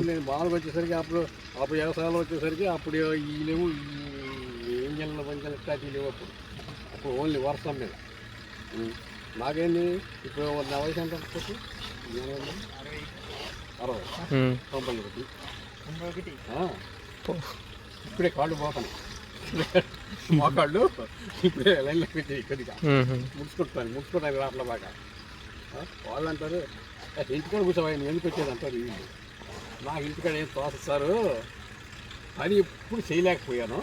నేను బాగా వచ్చేసరికి అప్పుడు వ్యవసాయాలు వచ్చేసరికి అప్పుడు ఈ లేవు ఈ ఇంజన్ల పంజన్లు స్టార్ట్ లేవు అప్పుడు ఓన్లీ వర్షం మీద నాకేంది ఇప్పుడు నా వయసు ఎంత వచ్చి 60 91 ఇప్పుడే కాళ్ళు పోతాను మోకాళ్ళు ఇప్పుడే లైన్లో పెట్టి కొద్దిగా ముడుచుకుంటాను రాట్ల బాగా వాళ్ళు అంటారు ఇంటికాడ కూర్చోవాలి నువ్వు ఎందుకు వచ్చేది అంటారు వీళ్ళు నాకు ఇంటికాడ ఏం తోస్తారు పని ఎప్పుడు చేయలేకపోయాను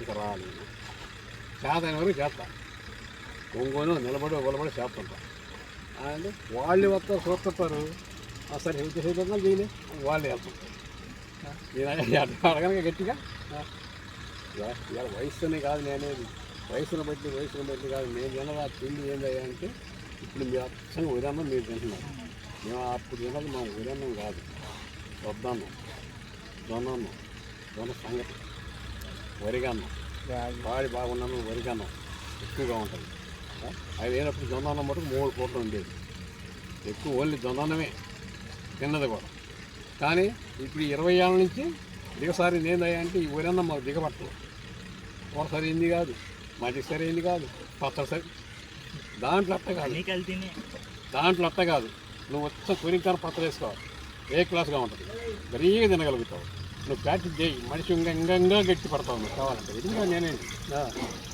ఇక రాలేదు చేతైన వరకు చేస్తా ఒంగోను నిలబడి చేస్తుంటా అండ్ వాళ్ళు వస్తారు చూస్తుంటారు సరే హెల్త్ చేయలేదు చేయలే వాళ్ళే వెళ్తుంటారు నేను అడగనక గట్టిగా ఇవాళ వయసునే కాదు నేనేది వయసును బట్టి కాదు నేను తినదా తిండి ఏందయ్యా అంటే ఇప్పుడు మీరు అచ్చంగా ఉదయాన్నం మీరు తింటున్నారు మేము అప్పుడు తిన్నది మా ఉదయాన్నం కాదు వద్దన్నం జొన్న సంగతి వరిగన్నం వాడి బాగున్నాను వరిగన్నం ఎక్కువగా ఉంటుంది అది లేనప్పుడు జొన్నన్నం మటుకు 3 పూటలు ఉండేది ఎక్కువ ఓన్లీ జొన్నన్నమే తిన్నది కూడా కానీ ఇప్పుడు 20 ఏళ్ళ నుంచి దిగసారి ఏందయ్యా అంటే ఈ వరన్నా మాకు దిగబట్టలేదు ఒకసారి ఏంది కాదు మధ్య సరైంది కాదు పచ్చడి సరి దాంట్లో అట్ట కాదు నువ్వు వచ్చి కొనికాన పచ్చడి వేసుకోవాలి ఏ క్లాస్గా ఉంటుంది మరీగా తినగలుగుతావు నువ్వు ప్రాక్టీస్ చేయి మనిషి ఇంకా గట్టి పడతావు నువ్వు కావాలంటే ఇది నేనేంటి